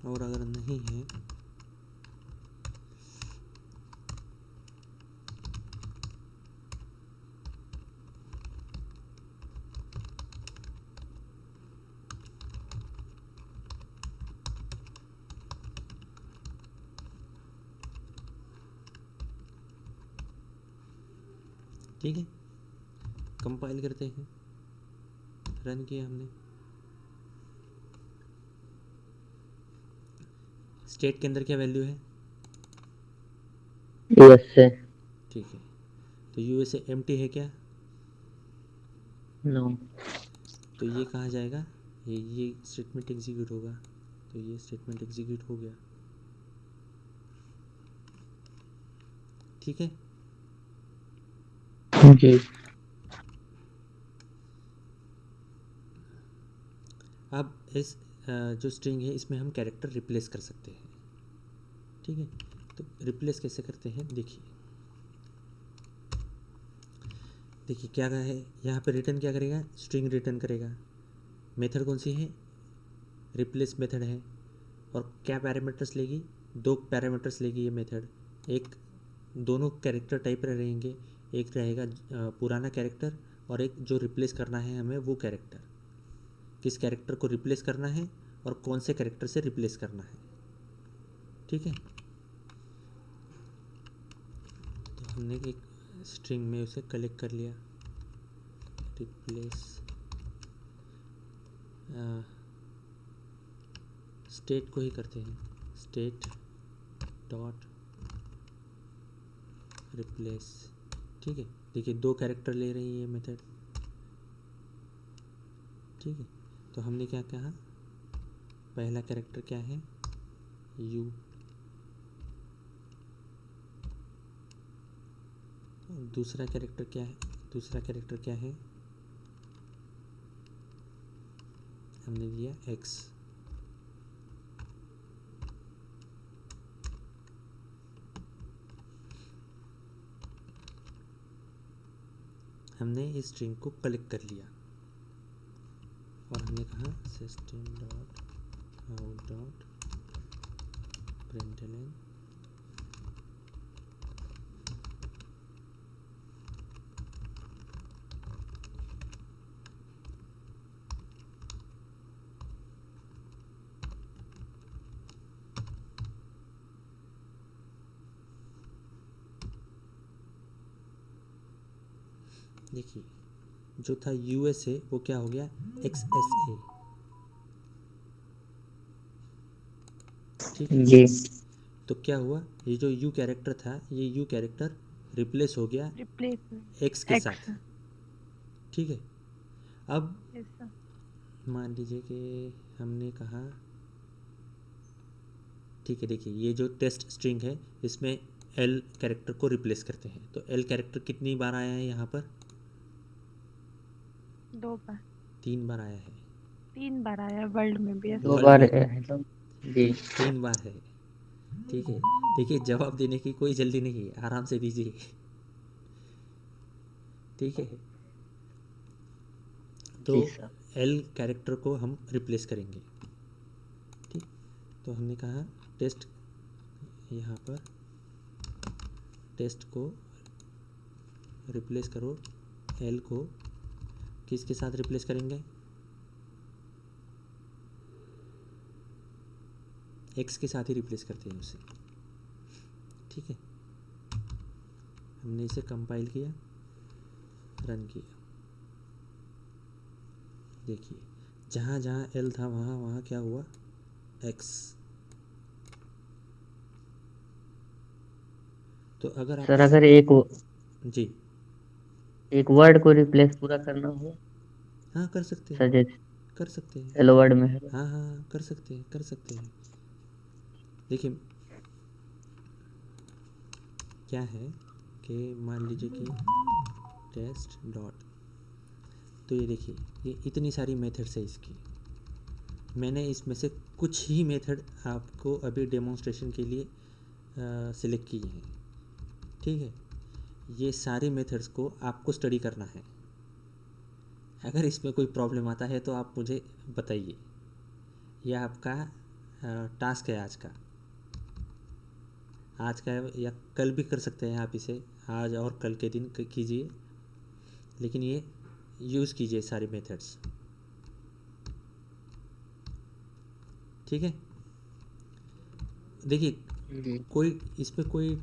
और अगर नहीं है ठीक है, कंपाइल करते हैं, रन किया हमने। स्टेट के अंदर क्या वैल्यू है? Yes sir. ठीक है, तो यूएसए एम्प्टी है क्या? नो। तो ये कहाँ जाएगा? ये स्टेटमेंट एग्जीक्यूट होगा, तो ये स्टेटमेंट एग्जीक्यूट हो गया। ठीक है, जी। अब इस जो स्ट्रिंग है इसमें हम कैरेक्टर रिप्लेस कर सकते हैं। ठीक है, तो रिप्लेस कैसे करते हैं देखिए। देखिए क्या है, यहाँ पे रिटर्न क्या करेगा? स्ट्रिंग रिटर्न करेगा। मेथड कौन सी है? रिप्लेस मेथड है। और क्या पैरामीटर्स लेगी? दो पैरामीटर्स लेगी ये मेथड। एक, दोनों कैरेक्टर टाइप रहेंगे, एक रहेगा पुराना कैरेक्टर और एक जो रिप्लेस करना है हमें वो कैरेक्टर। किस कैरेक्टर को रिप्लेस करना है और कौन से कैरेक्टर से रिप्लेस करना है। ठीक है, तो हमने एक स्ट्रिंग में उसे कलेक्ट कर लिया। रिप्लेस स्टेट को ही करते हैं, स्टेट डॉट रिप्लेस। ठीक है, देखिए दो कैरेक्टर ले रही है ये मेथड। ठीक है, तो हमने क्या कहा? पहला कैरेक्टर क्या है? यू। दूसरा कैरेक्टर क्या है? दूसरा कैरेक्टर क्या है? हमने दिया एक्स। हमने इस स्ट्रिंग को कलेक्ट कर लिया और हमने कहा system dot out dot println. देखिए जो था यूएसए वो क्या हो गया? एक्सएसए। ठीक है, जी। तो क्या हुआ? ये जो यू कैरेक्टर था ये यू कैरेक्टर रिप्लेस हो गया रिप्लेसमेंट एक्स के एक्स। साथ। ठीक है, अब यस सर। मान लीजिए कि हमने कहा ठीक है, देखिए ये जो टेस्ट स्ट्रिंग है इसमें एल कैरेक्टर को रिप्लेस करते हैं, तो एल कैरेक्टर कितनी बार आया है यहाँ पर? 2 बार। 3 बार आया है। 3 बार आया वर्ल्ड में भी। यस दो सर। वर्ल्ड बार में है तो। जी। 3 बार है। ठीक है, देखिए जवाब देने की कोई जल्दी नहीं है, आराम से दीजिए। ठीक है, तो जी सर। एल कैरेक्टर को हम रिप्लेस करेंगे। ठीक, तो हमने कहा टेस्ट, यहाँ पर टेस्ट को रिप्लेस करो। एल को किसके साथ रिप्लेस करेंगे? एक्स के साथ ही रिप्लेस करते हैं उसे। ठीक है, हमने इसे कंपाइल किया, रन किया। देखिए जहाँ जहाँ एल था वहाँ वहाँ क्या हुआ, एक्स। तो अगर सर आपका अगर जी, एक वर्ड को रिप्लेस पूरा करना हो, हाँ कर सकते हैं, सजेस्ट कर सकते हैं। हेलो वर्ड में हेलो। हाँ हाँ हाँ, कर सकते हैं, कर सकते हैं। देखिए क्या है कि मान लीजिए कि टेस्ट डॉट, तो ये देखिए ये इतनी सारी मेथड्स है इसकी। मैंने इसमें से कुछ ही मेथड आपको अभी डेमोन्स्ट्रेशन के लिए सिलेक्ट किए हैं, ठीक है। ये सारे मेथड्स को आपको स्टडी करना है। अगर इसमें कोई प्रॉब्लम आता है तो आप मुझे बताइए। यह आपका टास्क है आज का, आज का या कल भी कर सकते हैं आप इसे, आज और कल के दिन कीजिए, लेकिन ये यूज़ कीजिए सारे मेथड्स, ठीक है। देखिए जी कोई इसमें कोई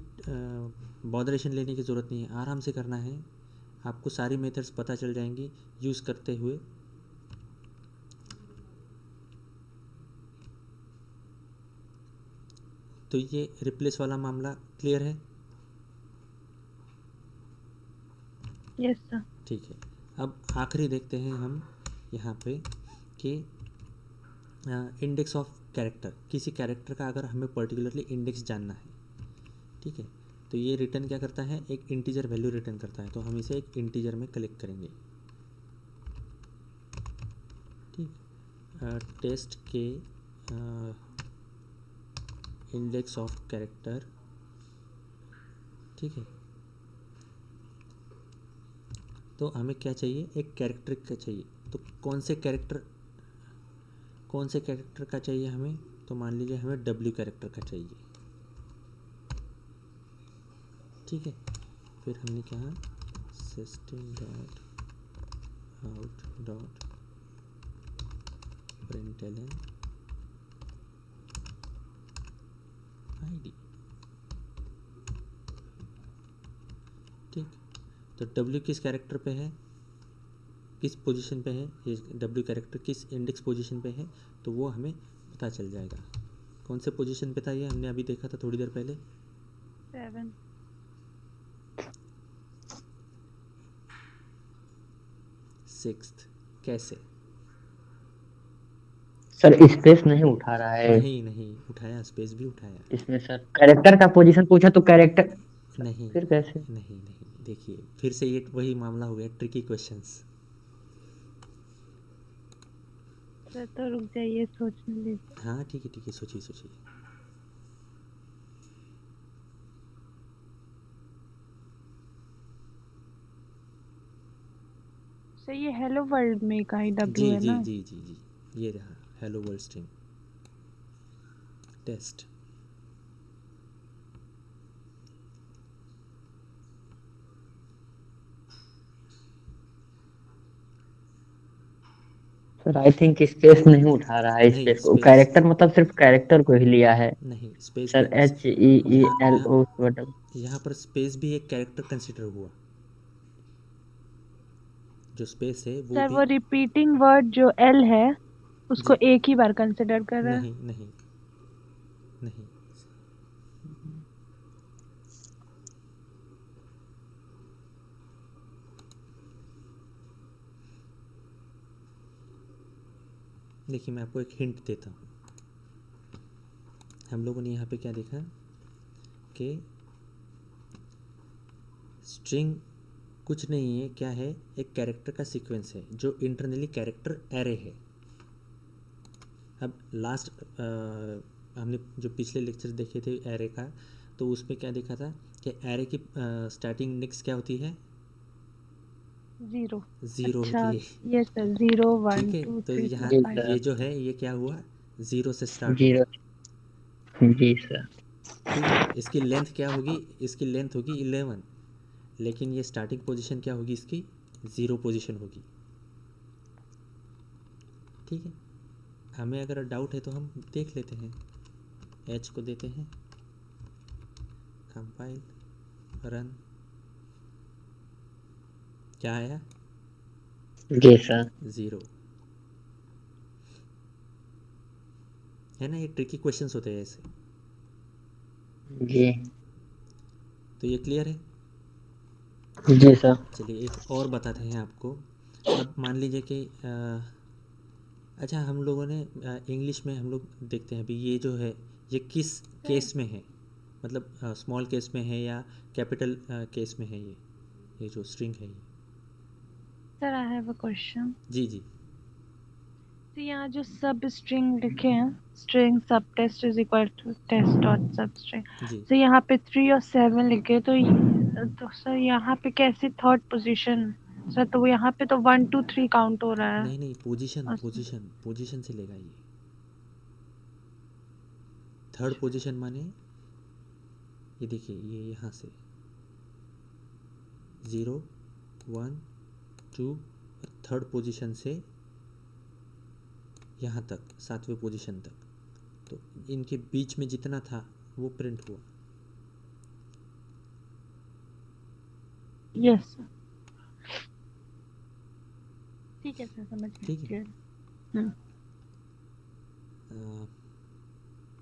बॉदरेशन लेने की ज़रूरत नहीं है, आराम से करना है। आपको सारी मेथड्स पता चल जाएंगी यूज़ करते हुए। तो ये रिप्लेस वाला मामला क्लियर है, यस सर। ठीक है। अब आखिरी देखते हैं हम यहाँ पे कि इंडेक्स ऑफ कैरेक्टर, किसी कैरेक्टर का अगर हमें पर्टिकुलरली इंडेक्स जानना है, ठीक है, तो ये रिटर्न क्या करता है, एक इंटीजर वैल्यू रिटर्न करता है। तो हम इसे एक इंटीजर में कलेक्ट करेंगे, ठीक। टेस्ट के इंडेक्स ऑफ कैरेक्टर, ठीक है। तो हमें क्या चाहिए, एक कैरेक्टर का चाहिए। तो कौन से कैरेक्टर का चाहिए हमें, तो मान लीजिए हमें डब्ल्यू कैरेक्टर का चाहिए, ठीक है। फिर हमने कहा system dot out dot println ID, ठीक। तो डब्ल्यू किस कैरेक्टर पे है, किस पोजीशन पे है, ये डब्ल्यू कैरेक्टर किस इंडेक्स पोजीशन पे है, तो वो हमें पता चल जाएगा। कौन से पोजीशन पे था ये, हमने अभी देखा था थोड़ी देर पहले, 7। सिक्स्थ। कैसे, सर स्पेस नहीं उठा रहा है नहीं नहीं उठाया, स्पेस भी उठाया। इसमें। सर कैरेक्टर का पोजीशन पूछा तो कैरेक्टर, नहीं फिर कैसे? नहीं नहीं, देखिए फिर से ये वही मामला हो गया, ट्रिकी क्वेश्चंस। सर तो रुक जाइए, सोचने दीजिए। हाँ ठीक है, सोचिए सोचिए। सर ये हेलो वर्ल्ड में का ही जी डब्ल्यू है जी ना? जी जी जी, ये रहा hello world string test. Sir I think space नहीं उठा रहा है, नहीं स्पेस को स्पेस, कैरेक्टर मतलब सिर्फ कैरेक्टर को ही लिया है। नहीं स्पेस भी, सर यहाँ यहाँ HEELO यहाँ पर स्पेस भी एक कैरेक्टर कंसिडर हुआ, जो स्पेस है वो सर भी। वो रिपीटिंग वर्ड जो एल है उसको जी, एक ही बार कंसिडर कर रहा है। नहीं नहीं नहीं, देखिए मैं आपको एक हिंट देता हूँ। हम लोगों ने यहाँ पे क्या देखा कि स्ट्रिंग कुछ नहीं है, क्या है, एक कैरेक्टर का सीक्वेंस है जो इंटरनली कैरेक्टर एरे है। अब लास्ट हमने जो पिछले लेक्चर देखे थे एरे का, तो उसमें क्या देखा था कि एरे की स्टार्टिंग इंडेक्स क्या होती है, 0। ज़ीरो अच्छा। होती है, यस सर, 0 1 ठीक है। 2 तो 3 4 यहाँ जी 5। सर। ये जो है ये क्या हुआ, ज़ीरो से स्टार्ट हुआ, 0 जी सर। ठीक है। इसकी लेंथ क्या होगी, इसकी लेंथ होगी 11, लेकिन ये स्टार्टिंग पोजीशन क्या होगी इसकी, ज़ीरो पोजीशन होगी, ठीक है। हमें अगर डाउट है तो हम देख लेते हैं, एच को देते हैं, कंपाइल, रन, क्या आया, जी सर। ज़ीरो, है ना, ये ट्रिकी क्वेश्चंस होते हैं ऐसे। जी। तो ये क्लियर है। जी सर। चलिए एक और बताते हैं आपको। अब मान लीजिए कि अच्छा, हम लोगों ने इंग्लिश में हम लोग देखते हैं अभी ये जो है ये किस केस में है, मतलब स्मॉल केस में है या कैपिटल केस में है, ये जो स्ट्रिंग है ये। Sir I have a question. जी जी तो यहाँ जो सब स्ट्रिंग लिखे हैं, string sub test is equal to test dot substring, जी। तो यहाँ पे 3 और 7 लिखे, तो सर यहाँ पे कैसे थर्ड पोजीशन? सर तो यहाँ पे तो 1 2 3 काउंट हो रहा है। नहीं नहीं, पोजीशन और पोजीशन पोजीशन से लेगा ये। थर्ड पोजीशन माने ये देखिए, ये यहाँ से 0 1 2 और थर्ड पोजीशन से यहाँ तक 7वें पोजीशन तक, तो इनके बीच में जितना था वो प्रिंट हुआ। यस सर, ठीक है सर, समझ गए, ठीक है। क्लियर। अ,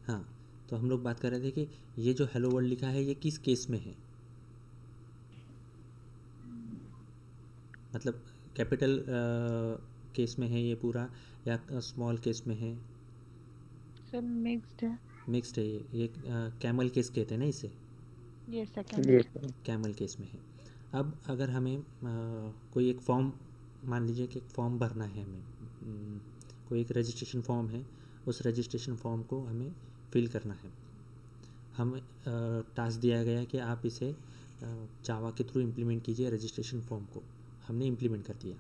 हाँ, तो हम लोग बात कर रहे थे कि ये जो हेलो वर्ल्ड लिखा है ये किस केस में है, मतलब कैपिटल केस में है ये पूरा या स्मॉल केस में है। सर मिक्स्ड है। मिक्स्ड है ये कैमल केस कहते हैं ना इसे, ये जी सेकंड। सर। कैमल केस में है। अब अगर हमें कोई एक फॉर्म, मान लीजिए कि एक फॉर्म भरना है हमें, कोई एक रजिस्ट्रेशन फॉर्म है, उस रजिस्ट्रेशन फॉर्म को हमें फिल करना है। हमें टास्क दिया गया है कि आप इसे जावा के थ्रू इम्प्लीमेंट कीजिए रजिस्ट्रेशन फॉर्म को। हमने इम्प्लीमेंट कर दिया।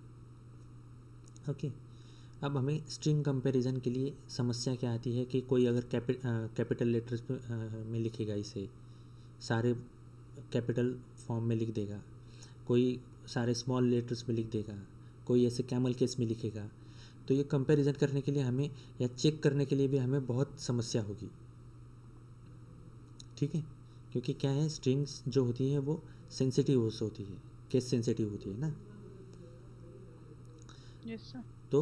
ओके। अब हमें स्ट्रिंग कंपैरिजन के लिए समस्या क्या आती है कि कोई अगर कैपिटल लेटर्स में लिखेगा, इसे सारे कैपिटल फॉर्म में लिख देगा, कोई सारे स्मॉल लेटर्स में लिख देगा, कोई ऐसे कैमल केस में लिखेगा, तो ये कंपैरिजन करने के लिए हमें या चेक करने के लिए भी हमें बहुत समस्या होगी। ठीक है, क्योंकि क्या है, स्ट्रिंग्स जो होती हैं वो सेंसिटिव होती है, केस सेंसिटिव होती है ना। Yes sir. तो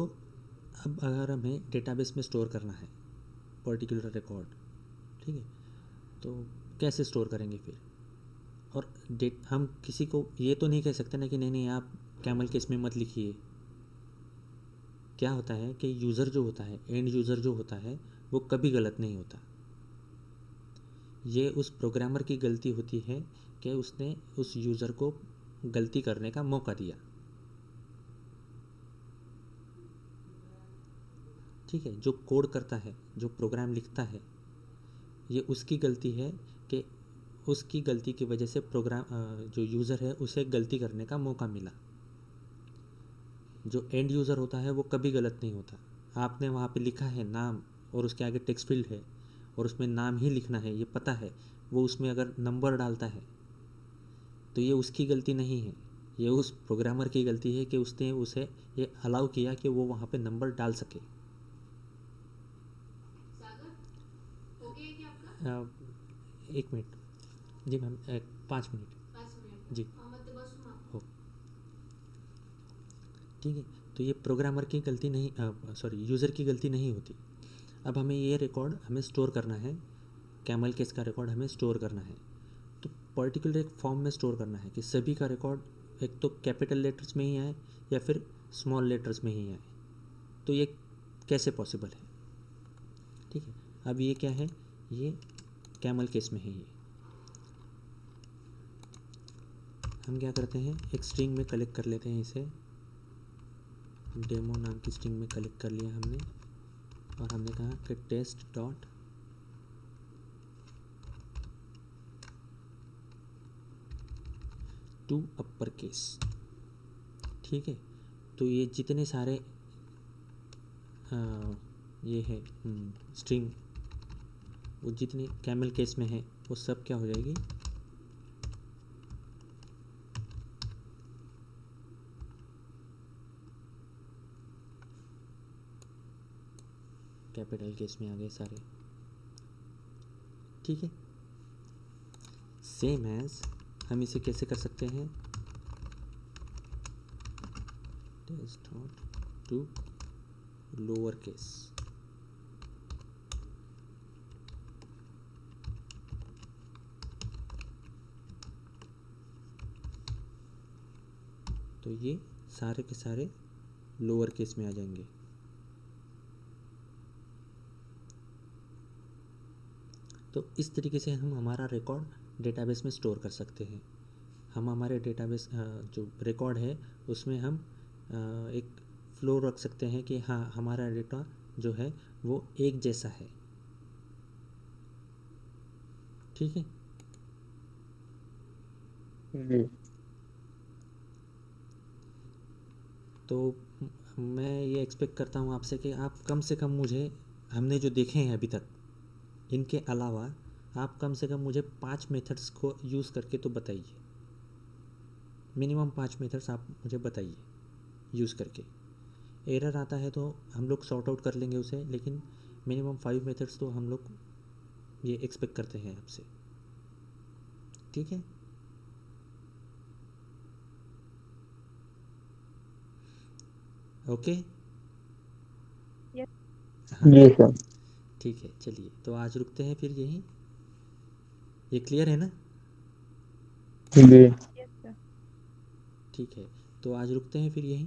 अब अगर हमें डेटाबेस में स्टोर करना है पर्टिकुलर रिकॉर्ड, ठीक है, तो कैसे स्टोर करेंगे फिर? और डेट हम किसी को ये तो नहीं कह सकते ना कि नहीं नहीं आप कैमल केस में मत लिखिए। क्या होता है कि यूज़र जो होता है, एंड यूज़र जो होता है, वो कभी गलत नहीं होता। ये उस प्रोग्रामर की गलती होती है कि उसने उस यूज़र को गलती करने का मौका दिया। ठीक है, जो कोड करता है, जो प्रोग्राम लिखता है, ये उसकी गलती है कि उसकी गलती की वजह से प्रोग्राम जो यूज़र है उसे गलती करने का मौका मिला। जो एंड यूज़र होता है वो कभी गलत नहीं होता। आपने वहाँ पे लिखा है नाम और उसके आगे टेक्स्ट फील्ड है और उसमें नाम ही लिखना है, ये पता है, वो उसमें अगर नंबर डालता है तो ये उसकी गलती नहीं है, ये उस प्रोग्रामर की गलती है कि उसने उसे ये अलाउ किया कि वो वहाँ पे नंबर डाल सके। एक मिनट जी मैम, 5 मिनट जी हो। ठीक है, तो ये प्रोग्रामर की गलती नहीं, सॉरी यूज़र की गलती नहीं होती। अब हमें ये रिकॉर्ड हमें स्टोर करना है, कैमल केस का रिकॉर्ड हमें स्टोर करना है, तो पर्टिकुलर एक फॉर्म में स्टोर करना है कि सभी का रिकॉर्ड एक तो कैपिटल लेटर्स में ही आए या फिर स्मॉल लेटर्स में ही आए। तो ये कैसे पॉसिबल है? ठीक है, अब ये क्या है, ये कैमल केस में है। ये हम क्या करते हैं, एक स्ट्रिंग में कलेक्ट कर लेते हैं इसे, डेमो नाम की स्ट्रिंग में कलेक्ट कर लिया हमने, और हमने कहा कि test dot to upper case. ठीक है, तो ये जितने सारे ये है स्ट्रिंग, वो जितनी कैमल केस में है वो सब क्या हो जाएगी, कैपिटल केस में आ गए सारे। ठीक है, सेम एज हम इसे कैसे कर सकते हैं, test dot to lower case. तो ये सारे के सारे लोअर केस में आ जाएंगे। तो इस तरीके से हम हमारा रिकॉर्ड डेटाबेस में स्टोर कर सकते हैं। हम हमारे डेटाबेस जो रिकॉर्ड है उसमें हम एक फ्लो रख सकते हैं कि हाँ हमारा डेटा जो है वो एक जैसा है। ठीक है। जी तो मैं ये एक्सपेक्ट करता हूँ आपसे कि आप कम से कम मुझे, हमने जो देखे हैं अभी तक, इनके अलावा आप कम से कम मुझे 5 मेथड्स को यूज़ करके तो बताइए। मिनिमम 5 मेथड्स आप मुझे बताइए यूज़ करके। एरर आता है तो हम लोग सॉर्ट आउट कर लेंगे उसे, लेकिन मिनिमम 5 मेथड्स तो हम लोग ये एक्सपेक्ट करते हैं आपसे। ठीक है। ओके। Yes. हाँ जी सर। ठीक है, चलिए तो आज रुकते हैं फिर यहीं। ये क्लियर है ना? जी Yes, sir. ठीक है, तो आज रुकते हैं फिर यहीं।